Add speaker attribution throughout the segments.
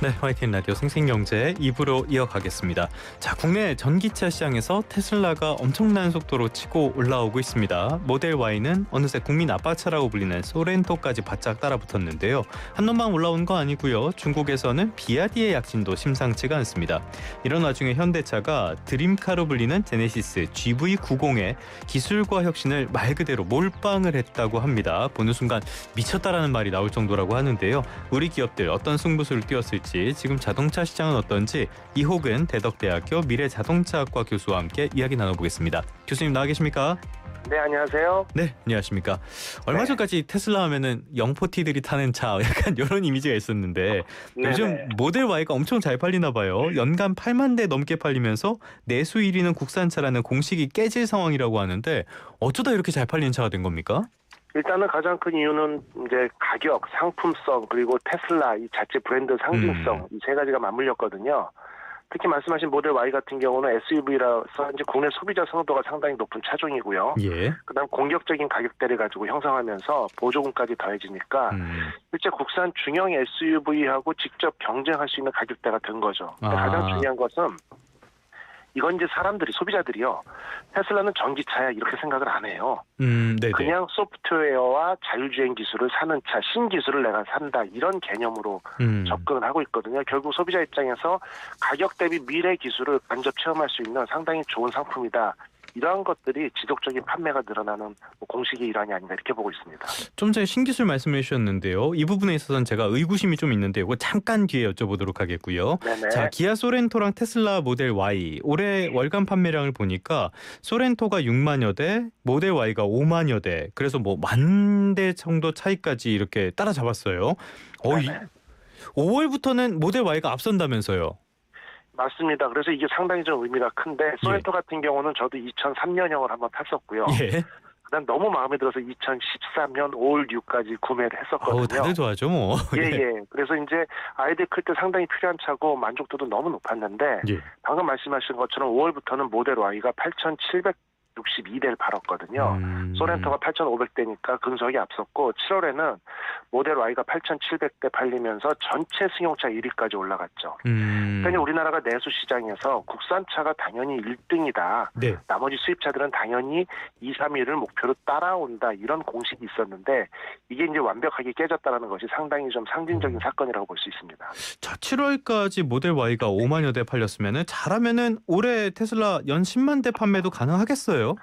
Speaker 1: 네, 화이팅 라디오 생생경제 2부로 이어가겠습니다. 자, 국내 전기차 시장에서 테슬라가 엄청난 속도로 치고 올라오고 있습니다. 모델 Y는 어느새 국민 아빠차라고 불리는 소렌토까지 바짝 따라붙었는데요. 한놈만 올라온 거 아니고요. 중국에서는 비아디의 약진도 심상치가 않습니다. 이런 와중에 현대차가 드림카로 불리는 제네시스 GV90에 기술과 혁신을 말 그대로 몰빵을 했다고 합니다. 보는 순간 미쳤다라는 말이 나올 정도라고 하는데요. 우리 기업들 어떤 승부수를 띄웠을지, 지금 자동차 시장은 어떤지 이호근 대덕대학교 미래자동차학과 교수와 함께 이야기 나눠보겠습니다. 교수님 나와 계십니까?
Speaker 2: 네, 안녕하세요.
Speaker 1: 네, 안녕하십니까. 얼마 전까지 테슬라 하면은 영포티들이 타는 차 약간 이런 이미지가 있었는데 요즘 모델 Y가 엄청 잘 팔리나 봐요. 연간 8만 대 넘게 팔리면서 내수 1위는 국산차라는 공식이 깨질 상황이라고 하는데 어쩌다 이렇게 잘 팔리는 차가 된 겁니까?
Speaker 2: 일단은 가장 큰 이유는 이제 가격, 상품성, 그리고 테슬라 이 자체 브랜드 상징성 이 세 가지가 맞물렸거든요. 특히 말씀하신 모델 Y 같은 경우는 SUV라서 이제 국내 소비자 선호도가 상당히 높은 차종이고요.
Speaker 1: 예.
Speaker 2: 그다음 공격적인 가격대를 가지고 형성하면서 보조금까지 더해지니까 실제 국산 중형 SUV하고 직접 경쟁할 수 있는 가격대가 된 거죠. 가장 중요한 것은 이건 이제 사람들이, 소비자들이요, 테슬라는 전기차야 이렇게 생각을 안 해요.
Speaker 1: 네네.
Speaker 2: 그냥 소프트웨어와 자율주행 기술을 사는 차, 신기술을 내가 산다 이런 개념으로 접근을 하고 있거든요. 결국 소비자 입장에서 가격 대비 미래 기술을 간접 체험할 수 있는 상당히 좋은 상품이다. 이러한 것들이 지속적인 판매가 늘어나는 공식의 일환이 아닌가 이렇게 보고 있습니다.
Speaker 1: 좀 전에 신기술 말씀해 주셨는데요. 이 부분에 있어서는 제가 의구심이 좀 있는데 이거 잠깐 뒤에 여쭤보도록 하겠고요.
Speaker 2: 네네.
Speaker 1: 자, 기아 소렌토랑 테슬라 모델 Y 올해 월간 판매량을 보니까 소렌토가 6만여 대, 모델 Y가 5만여 대, 그래서 뭐 10,000대 정도 차이까지 이렇게 따라잡았어요. 5월부터는 모델 Y가 앞선다면서요.
Speaker 2: 맞습니다. 그래서 이게 상당히 좀 의미가 큰데 소렌토 같은 경우는 저도 2003년형을 한번 탔었고요.
Speaker 1: 예.
Speaker 2: 그다음 너무 마음에 들어서 2013년 5월 6까지 구매를 했었거든요.
Speaker 1: 다들 좋아하죠 뭐.
Speaker 2: 예. 그래서 이제 아이들 클 때 상당히 필요한 차고 만족도도 너무 높았는데
Speaker 1: 예.
Speaker 2: 방금 말씀하신 것처럼 5월부터는 모델 Y가 8,762대를 팔았거든요. 소렌토가 8,500대니까 근소하게 앞섰고 7월에는 모델 Y가 8,700대 팔리면서 전체 승용차 1위까지 올라갔죠. 그러니까 우리나라가 내수 시장에서 국산차가 당연히 1등이다.
Speaker 1: 네.
Speaker 2: 나머지 수입차들은 당연히 2, 3위를 목표로 따라온다. 이런 공식이 있었는데 이게 이제 완벽하게 깨졌다는 것이 상당히 좀 상징적인 사건이라고 볼 수 있습니다.
Speaker 1: 자, 7월까지 모델 Y가 5만여 대 팔렸으면은 잘하면은 올해 테슬라 연 10만 대 판매도 가능하겠어요?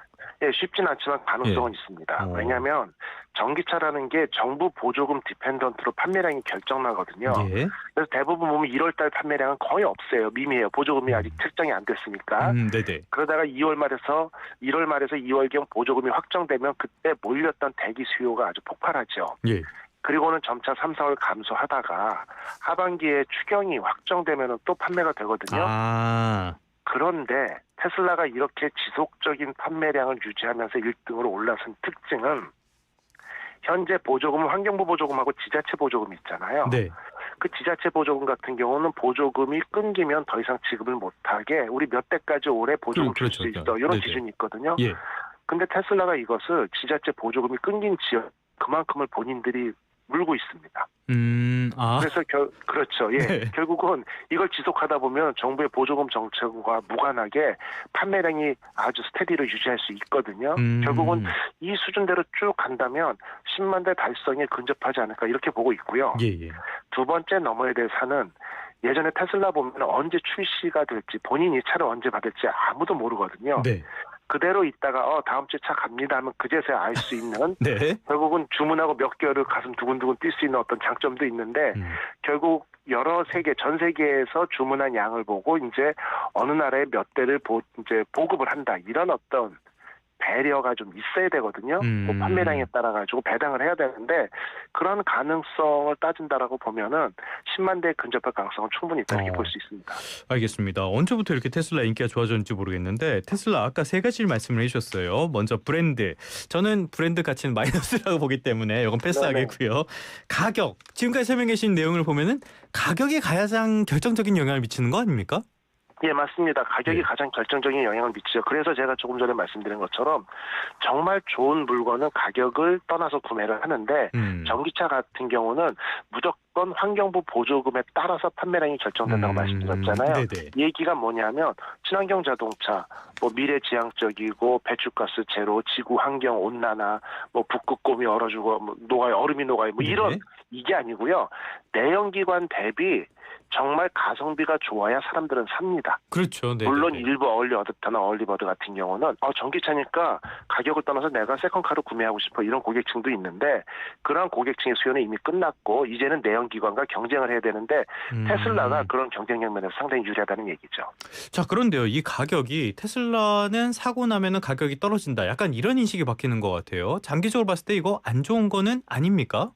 Speaker 2: 예, 쉽진 않지만 가능성은 있습니다. 왜냐하면 전기차라는 게 정부 보조금 디펜던트로 판매량이 결정나거든요.
Speaker 1: 예.
Speaker 2: 그래서 대부분 보면 1월 달 판매량은 거의 없어요. 미미해요. 보조금이 아직 책정이 안 됐으니까.
Speaker 1: 네네.
Speaker 2: 그러다가 1월 말에서 2월경 보조금이 확정되면 그때 몰렸던 대기 수요가 아주 폭발하죠.
Speaker 1: 예.
Speaker 2: 그리고는 점차 3, 4월 감소하다가 하반기에 추경이 확정되면 또 판매가 되거든요. 그런데 테슬라가 이렇게 지속적인 판매량을 유지하면서 1등으로 올라선 특징은 현재 보조금은 환경부 보조금하고 지자체 보조금이 있잖아요. 네. 그 지자체 보조금 같은 경우는 보조금이 끊기면 더 이상 지급을 못하게 우리 몇 대까지 올해 보조금 줄 수 있어. 이런 기준이 있거든요. 예. 근데 테슬라가 이것을 지자체 보조금이 끊긴 지역 그만큼을 본인들이 물고 있습니다. 그래서 그렇죠. 예. 네. 결국은 이걸 지속하다 보면 정부의 보조금 정책과 무관하게 판매량이 아주 스테디로 유지할 수 있거든요. 결국은 이 수준대로 쭉 간다면 10만 대 달성에 근접하지 않을까 이렇게 보고 있고요. 예. 두 번째 넘어야 될 산은 예전에 테슬라 보면 언제 출시가 될지 본인이 차를 언제 받을지 아무도 모르거든요. 네. 그대로 있다가 다음 주에 차 갑니다 하면 그제서야 알 수 있는 네. 결국은 주문하고 몇 개월을 가슴 두근두근 뛸 수 있는 어떤 장점도 있는데 결국 전 세계에서 주문한 양을 보고 이제 어느 나라에 몇 대를 이제 보급을 한다 이런 어떤 배려가 좀 있어야 되거든요. 그 판매량에 따라 가지고 배당을 해야 되는데 그런 가능성을 따진다라고 보면은 10만 대에 근접할 가능성은 충분히 있다 이렇게 볼 수 있습니다.
Speaker 1: 알겠습니다. 언제부터 이렇게 테슬라 인기가 좋아졌는지 모르겠는데 테슬라 아까 세 가지를 말씀을 해주셨어요. 먼저 브랜드. 저는 브랜드 가치는 마이너스라고 보기 때문에 이건 패스하겠고요. 가격. 지금까지 설명해 주신 내용을 보면은 가격에 가장 결정적인 영향을 미치는 거 아닙니까?
Speaker 2: 예, 맞습니다. 가격이
Speaker 1: 예.
Speaker 2: 가장 결정적인 영향을 미치죠. 그래서 제가 조금 전에 말씀드린 것처럼 정말 좋은 물건은 가격을 떠나서 구매를 하는데 전기차 같은 경우는 무조건 환경부 보조금에 따라서 판매량이 결정된다고 말씀드렸잖아요.
Speaker 1: 네네.
Speaker 2: 얘기가 뭐냐면 친환경 자동차, 뭐 미래지향적이고 배출가스 제로, 지구 환경 온난화, 뭐 북극곰이 얼어주고 뭐 녹아요, 얼음이 녹아요, 뭐 이런 이게 아니고요. 내연기관 대비 정말 가성비가 좋아야 사람들은 삽니다.
Speaker 1: 그렇죠. 네네네.
Speaker 2: 물론 일부 어울리 어댑터나 어울리버드 같은 경우는 전기차니까 가격을 떠나서 내가 세컨카를 구매하고 싶어 이런 고객층도 있는데 그러한 고객층의 수요는 이미 끝났고 이제는 내연기관과 경쟁을 해야 되는데 테슬라가 그런 경쟁력 면에서 상당히 유리하다는 얘기죠.
Speaker 1: 자, 그런데요. 이 가격이 테슬라는 사고 나면은 가격이 떨어진다. 약간 이런 인식이 바뀌는 것 같아요. 장기적으로 봤을 때 이거 안 좋은 거는 아닙니까?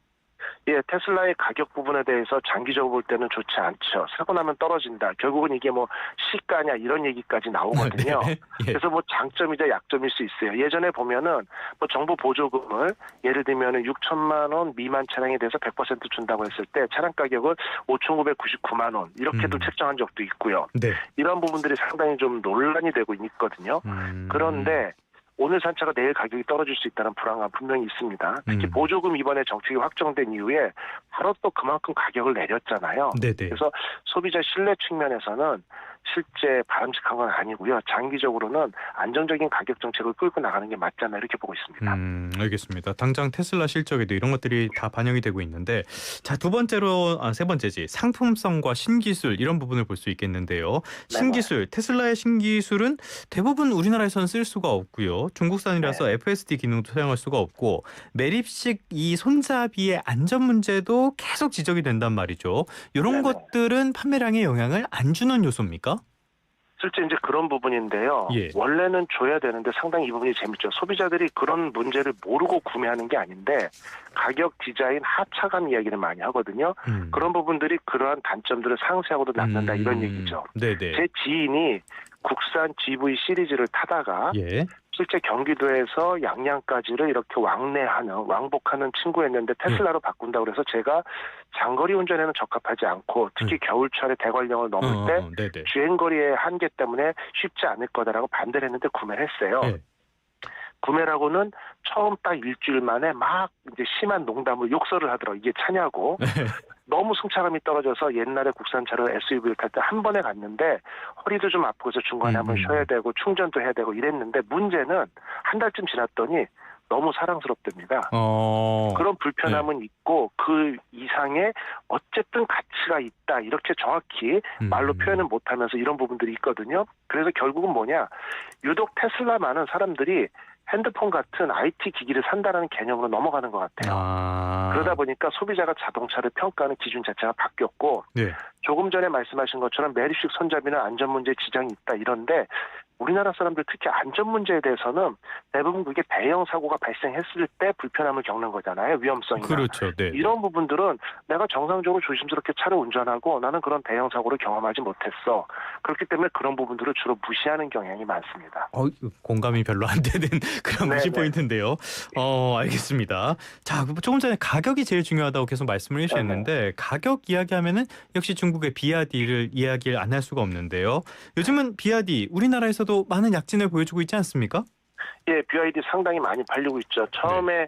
Speaker 2: 예, 테슬라의 가격 부분에 대해서 장기적으로 볼 때는 좋지 않죠. 사고 나면 떨어진다. 결국은 이게 뭐 시가냐 이런 얘기까지 나오거든요.
Speaker 1: 네. 예.
Speaker 2: 그래서 뭐 장점이자 약점일 수 있어요. 예전에 보면은 뭐 정부 보조금을 예를 들면은 6천만 원 미만 차량에 대해서 100% 준다고 했을 때 차량 가격을 5,999만 원 이렇게도 책정한 적도 있고요.
Speaker 1: 네.
Speaker 2: 이런 부분들이 상당히 좀 논란이 되고 있거든요. 그런데 오늘 산 차가 내일 가격이 떨어질 수 있다는 불안감 분명히 있습니다. 특히 보조금 이번에 정책이 확정된 이후에 바로 또 그만큼 가격을 내렸잖아요.
Speaker 1: 네네.
Speaker 2: 그래서 소비자 신뢰 측면에서는 실제 바람직한 건 아니고요. 장기적으로는 안정적인 가격 정책을 끌고 나가는 게 맞지 않나 이렇게 보고 있습니다.
Speaker 1: 알겠습니다. 당장 테슬라 실적에도 이런 것들이 다 반영이 되고 있는데 자, 세 번째지 상품성과 신기술 이런 부분을 볼 수 있겠는데요. 신기술, 테슬라의 신기술은 대부분 우리나라에서는 쓸 수가 없고요. 중국산이라서 FSD 기능도 사용할 수가 없고 매립식 이 손잡이의 안전 문제도 계속 지적이 된단 말이죠. 이런 것들은 판매량에 영향을 안 주는 요소입니까?
Speaker 2: 실제 이제 그런 부분인데요.
Speaker 1: 예.
Speaker 2: 원래는 줘야 되는데 상당히 이 부분이 재밌죠. 소비자들이 그런 문제를 모르고 구매하는 게 아닌데 가격, 디자인, 하차감 이야기를 많이 하거든요. 그런 부분들이 그러한 단점들을 상쇄하고도 남는다 이런 얘기죠.
Speaker 1: 네네.
Speaker 2: 제 지인이 국산 GV 시리즈를 타다가 실제 경기도에서 양양까지를 이렇게 왕복하는 친구였는데 테슬라로 바꾼다고 그래서 제가 장거리 운전에는 적합하지 않고 특히 겨울철에 대관령을 넘을 때 주행거리의 한계 때문에 쉽지 않을 거다라고 반대를 했는데 구매를 했어요. 구매라고는 처음 딱 일주일 만에 막 이제 심한 농담을 욕설을 하더라고요. 이게 차냐고. 너무 승차감이 떨어져서 옛날에 국산차로 SUV를 탈 때 한 번에 갔는데 허리도 좀 아프고 해서 중간에 한번 쉬어야 되고 충전도 해야 되고 이랬는데 문제는 한 달쯤 지났더니 너무 사랑스럽답니다. 그런 불편함은 있고 그 이상의 어쨌든 가치가 있다 이렇게 정확히 말로 표현을 못하면서 이런 부분들이 있거든요. 그래서 결국은 뭐냐 유독 테슬라만은 사람들이 핸드폰 같은 IT 기기를 산다는 개념으로 넘어가는 것 같아요. 그러다 보니까 소비자가 자동차를 평가하는 기준 자체가 바뀌었고 조금 전에 말씀하신 것처럼 매립식 손잡이는 안전 문제에 지장이 있다 이런데 우리나라 사람들 특히 안전 문제에 대해서는 대부분 그게 대형 사고가 발생했을 때 불편함을 겪는 거잖아요. 위험성이나.
Speaker 1: 그렇죠. 네.
Speaker 2: 이런 부분들은 내가 정상적으로 조심스럽게 차를 운전하고 나는 그런 대형 사고를 경험하지 못했어. 그렇기 때문에 그런 부분들을 주로 무시하는 경향이 많습니다.
Speaker 1: 공감이 별로 안 되는 그런 무시 포인트인데요. 알겠습니다. 자, 조금 전에 가격이 제일 중요하다고 계속 말씀을 해주셨는데 가격 이야기하면은 역시 중국의 비아디를 이야기를 안 할 수가 없는데요. 요즘은 비아디 우리나라에서도 많은 약진을 보여주고 있지 않습니까?
Speaker 2: 예, BYD 상당히 많이 팔리고 있죠. 처음에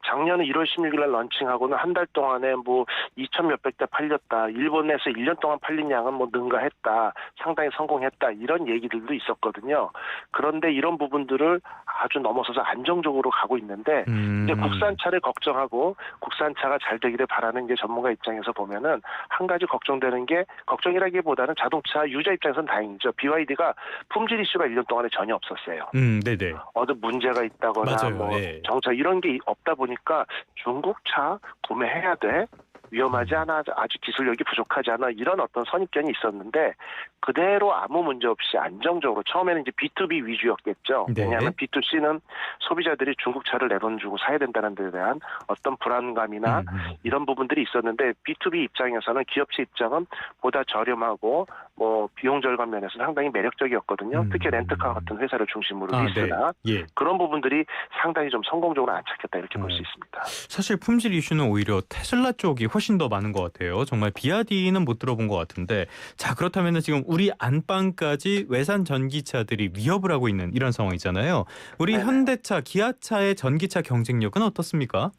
Speaker 2: 작년 1월 16일 날 런칭하고는 한 달 동안에 뭐 2천 몇백 대 팔렸다. 일본에서 1년 동안 팔린 양은 뭐 능가했다. 상당히 성공했다. 이런 얘기들도 있었거든요. 그런데 이런 부분들을 아주 넘어서서 안정적으로 가고 있는데 이제 국산차를 걱정하고 국산차가 잘 되기를 바라는 게 전문가 입장에서 보면은 한 가지 걱정되는 게 걱정이라기보다는 자동차 유저 입장에서는 다행이죠. BYD가 품질 이슈가 1년 동안에 전혀 없었어요.
Speaker 1: 네네.
Speaker 2: 어떤 문제가 있다거나
Speaker 1: 맞아요.
Speaker 2: 뭐 정차 이런 게 없다 보니까 중국 차 구매해야 돼. 위험하지 않아, 아직 기술력이 부족하지 않아 이런 어떤 선입견이 있었는데 그대로 아무 문제 없이 안정적으로 처음에는 이제 B2B 위주였겠죠. 왜냐하면 B2C는 소비자들이 중국 차를 내 돈 주고 사야 된다는 데 대한 어떤 불안감이나 이런 부분들이 있었는데 B2B 입장에서는 기업체 입장은 보다 저렴하고 뭐 비용 절감 면에서 상당히 매력적이었거든요. 특히 렌트카 같은 회사를 중심으로 리스나 그런 부분들이 상당히 좀 성공적으로 안착했다 이렇게 볼 수 있습니다.
Speaker 1: 사실 품질 이슈는 오히려 테슬라 쪽이 훨씬 훨씬 더 많은 것 같아요. 정말 비아디는 못 들어본 것 같은데 자 그렇다면 지금 우리 안방까지 외산 전기차들이 위협을 하고 있는 이런 상황이잖아요. 우리
Speaker 2: 네네.
Speaker 1: 현대차, 기아차의 전기차 경쟁력은 어떻습니까?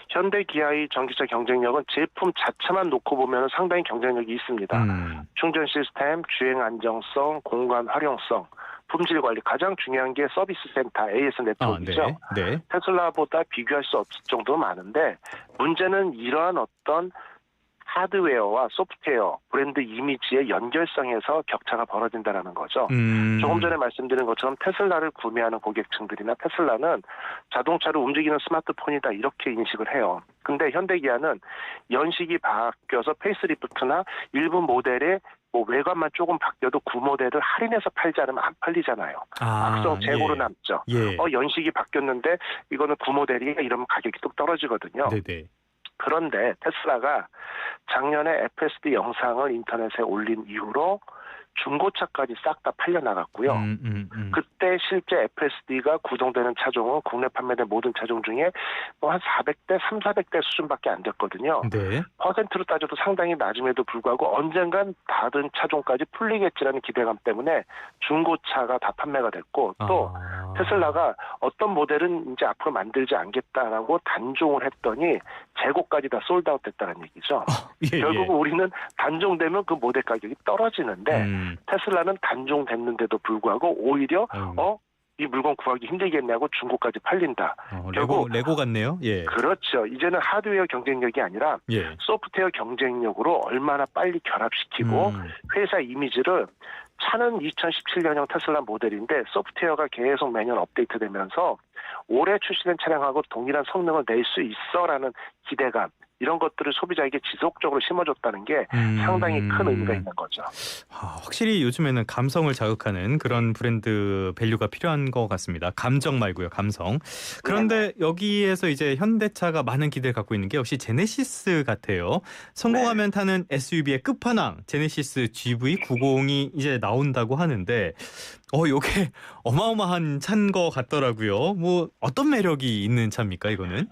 Speaker 2: 현대 기아의 전기차 경쟁력은 제품 자체만 놓고 보면 상당히 경쟁력이 있습니다. 충전 시스템, 주행 안정성, 공간 활용성, 품질 관리 가장 중요한 게 서비스 센터 AS 네트워크이죠.
Speaker 1: 네.
Speaker 2: 테슬라보다 비교할 수 없을 정도로 많은데 문제는 이러한 어떤 하드웨어와 소프트웨어, 브랜드 이미지의 연결성에서 격차가 벌어진다는 거죠. 조금 전에 말씀드린 것처럼 테슬라를 구매하는 고객층들이나 테슬라는 자동차로 움직이는 스마트폰이다 이렇게 인식을 해요. 근데 현대기아는 연식이 바뀌어서 페이스리프트나 일부 모델의 외관만 조금 바뀌어도 구모델을 할인해서 팔지 않으면 안 팔리잖아요. 악성 재고로 남죠. 연식이 바뀌었는데 이거는 구모델이야 이러면 가격이 뚝 떨어지거든요.
Speaker 1: 네네.
Speaker 2: 그런데 테슬라가 작년에 FSD 영상을 인터넷에 올린 이후로 중고차까지 싹 다 팔려나갔고요. 그때 실제 FSD가 구동되는 차종은 국내 판매된 모든 차종 중에 한 400대, 3,400대 수준밖에 안 됐거든요.
Speaker 1: 네.
Speaker 2: 퍼센트로 따져도 상당히 낮음에도 불구하고 언젠간 다른 차종까지 풀리겠지라는 기대감 때문에 중고차가 다 판매가 됐고 또 테슬라가 어떤 모델은 이제 앞으로 만들지 않겠다라고 단종을 했더니 재고까지 다 솔드아웃 됐다는 얘기죠. 결국은 우리는 단종되면 그 모델 가격이 떨어지는데 테슬라는 단종됐는데도 불구하고 오히려 이 물건 구하기 힘들겠냐고 중고까지 팔린다. 결국
Speaker 1: 레고 같네요.
Speaker 2: 그렇죠. 이제는 하드웨어 경쟁력이 아니라 소프트웨어 경쟁력으로 얼마나 빨리 결합시키고 회사 이미지를 차는 2017년형 테슬라 모델인데 소프트웨어가 계속 매년 업데이트되면서 올해 출시된 차량하고 동일한 성능을 낼 수 있어라는 기대감 이런 것들을 소비자에게 지속적으로 심어줬다는 게 상당히 큰 의미가 있는 거죠.
Speaker 1: 확실히 요즘에는 감성을 자극하는 그런 브랜드 밸류가 필요한 것 같습니다. 감정 말고요, 감성. 그런데 여기에서 이제 현대차가 많은 기대를 갖고 있는 게 역시 제네시스 같아요. 성공하면 타는 SUV의 끝판왕 제네시스 GV90이 이제 나온다고 하는데 요게 어마어마한 차인 것 같더라고요. 뭐 어떤 매력이 있는 차입니까, 이거는?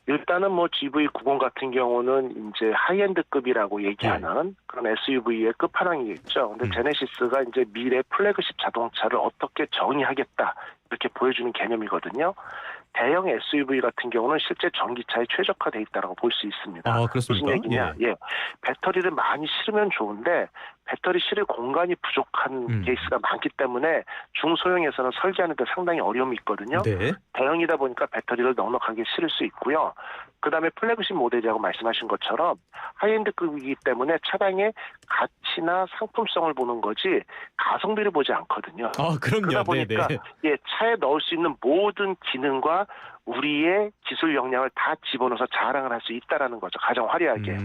Speaker 2: 일단은 GV90 같은 경우는 이제 하이엔드급이라고 얘기하는 그런 SUV의 끝판왕이겠죠. 근데 제네시스가 이제 미래 플래그십 자동차를 어떻게 정의하겠다 이렇게 보여주는 개념이거든요. 대형 SUV 같은 경우는 실제 전기차에 최적화돼 있다고 볼 수 있습니다.
Speaker 1: 그렇습니까?
Speaker 2: 무슨 얘기냐? 배터리를 많이 실으면 좋은데 배터리 실을 공간이 부족한 케이스가 많기 때문에 중소형에서는 설계하는 데 상당히 어려움이 있거든요. 대형이다 보니까 배터리를 넉넉하게 실을 수 있고요. 그다음에 플래그십 모델이라고 말씀하신 것처럼 하이엔드급이기 때문에 차량의 가치나 상품성을 보는 거지 가성비를 보지 않거든요.
Speaker 1: 그럼요.
Speaker 2: 그러다 보니까 차에 넣을 수 있는 모든 기능과 우리의 기술 역량을 다 집어넣어서 자랑을 할 수 있다라는 거죠. 가장 화려하게.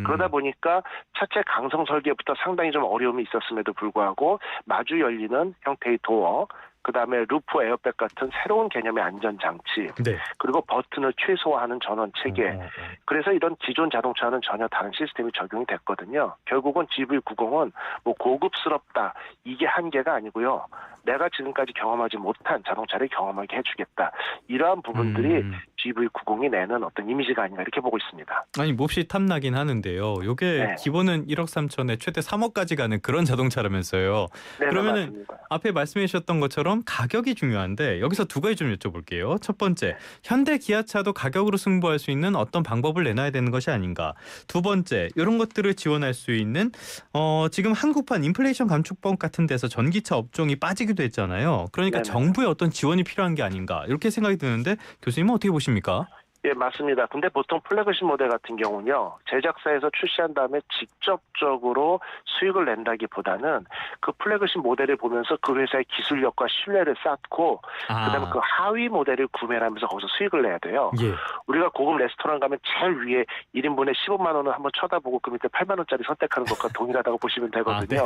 Speaker 2: 그러다 보니까 차체 강성 설계부터 상당히 좀 어려움이 있었음에도 불구하고 마주 열리는 형태의 도어, 그다음에 루프 에어백 같은 새로운 개념의 안전장치, 그리고 버튼을 최소화하는 전원 체계. 그래서 이런 기존 자동차는 전혀 다른 시스템이 적용이 됐거든요. 결국은 GV90은 고급스럽다 이게 한계가 아니고요. 내가 지금까지 경험하지 못한 자동차를 경험하게 해주겠다. 이러한 부분들이 GV90이 내는 어떤 이미지가 아닌가 이렇게 보고 있습니다.
Speaker 1: 아니 몹시 탐나긴 하는데요. 이게 기본은 1억 3천에 최대 3억까지 가는 그런 자동차라면서요. 그러면은
Speaker 2: 맞습니다.
Speaker 1: 앞에 말씀해 주셨던 것처럼 가격이 중요한데 여기서 두 가지 좀 여쭤볼게요. 첫 번째, 현대 기아차도 가격으로 승부할 수 있는 어떤 방법을 내놔야 되는 것이 아닌가. 두 번째, 이런 것들을 지원할 수 있는 지금 한국판 인플레이션 감축법 같은 데서 전기차 업종이 빠지기도 했잖아요. 그러니까 정부의 어떤 지원이 필요한 게 아닌가 이렇게 생각이 드는데 교수님은 어떻게 보십니까?
Speaker 2: 맞습니다. 근데 보통 플래그십 모델 같은 경우는요, 제작사에서 출시한 다음에 직접적으로 수익을 낸다기보다는 그 플래그십 모델을 보면서 그 회사의 기술력과 신뢰를 쌓고, 그다음에 그 하위 모델을 구매를 하면서 거기서 수익을 내야 돼요. 우리가 고급 레스토랑 가면 제일 위에 1인분에 15만 원을 한번 쳐다보고 그 밑에 8만 원짜리 선택하는 것과 동일하다고 보시면 되거든요.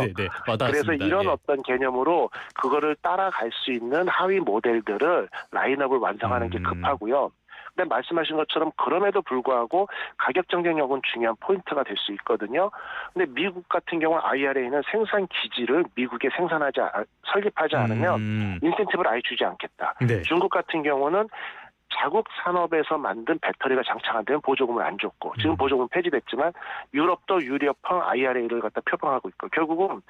Speaker 2: 그래서 이런 어떤 개념으로 그거를 따라갈 수 있는 하위 모델들을 라인업을 완성하는 게 급하고요. 근데 말씀하신 것처럼 그럼에도 불구하고 가격 경쟁력은 중요한 포인트가 될 수 있거든요. 근데 미국 같은 경우는 IRA는 생산 기지를 미국에 설립하지 않으면 인센티브를 아예 주지 않겠다. 중국 같은 경우는 자국 산업에서 만든 배터리가 장착 안 되면 보조금을 안 줬고 지금 보조금 폐지됐지만 유럽도 유럽형 IRA를 갖다 표방하고 있고 결국은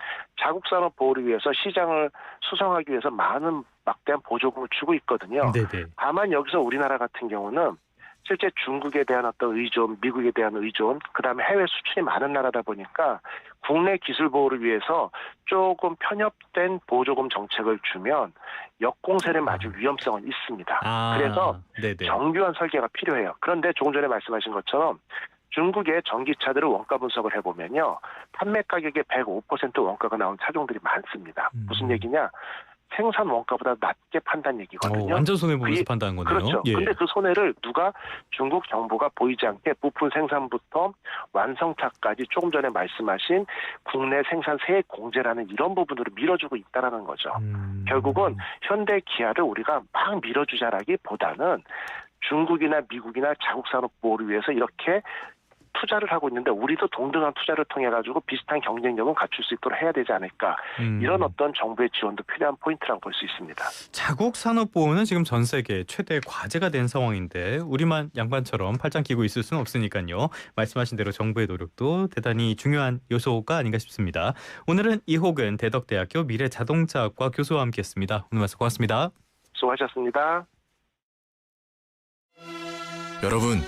Speaker 2: 자국 산업 보호를 위해서 시장을 수성하기 위해서 많은 막대한 보조금을 주고 있거든요.
Speaker 1: 네네.
Speaker 2: 다만 여기서 우리나라 같은 경우는 실제 중국에 대한 어떤 의존, 미국에 대한 의존, 그다음에 해외 수출이 많은 나라다 보니까 국내 기술 보호를 위해서 조금 편협된 보조금 정책을 주면 역공세를 맞을 위험성은 있습니다. 그래서
Speaker 1: 네네.
Speaker 2: 정교한 설계가 필요해요. 그런데 조금 전에 말씀하신 것처럼 중국의 전기차들을 원가 분석을 해보면요. 판매 가격의 105% 원가가 나온 차종들이 많습니다. 무슨 얘기냐? 생산 원가보다 낮게 판단 얘기거든요.
Speaker 1: 완전 손해보면서 판단한 거네요.
Speaker 2: 그렇죠.
Speaker 1: 예.
Speaker 2: 근데 그 손해를 누가 중국 정부가 보이지 않게 부품 생산부터 완성차까지 조금 전에 말씀하신 국내 생산 세액 공제라는 이런 부분으로 밀어주고 있다는 거죠. 결국은 현대 기아를 우리가 막 밀어주자라기보다는 중국이나 미국이나 자국 산업 보호를 위해서 이렇게 투자를 하고 있는데 우리도 동등한 투자를 통해 가지고 비슷한 경쟁력은 갖출 수 있도록 해야 되지 않을까. 이런 어떤 정부의 지원도 필요한 포인트라고 볼 수 있습니다.
Speaker 1: 자국 산업 보호는 지금 전 세계 최대 과제가 된 상황인데 우리만 양반처럼 팔짱 끼고 있을 수는 없으니까요. 말씀하신 대로 정부의 노력도 대단히 중요한 요소가 아닌가 싶습니다. 오늘은 이호근 대덕대학교 미래자동차학과 교수와 함께했습니다. 오늘 말씀 고맙습니다.
Speaker 2: 수고하셨습니다.
Speaker 3: 여러분.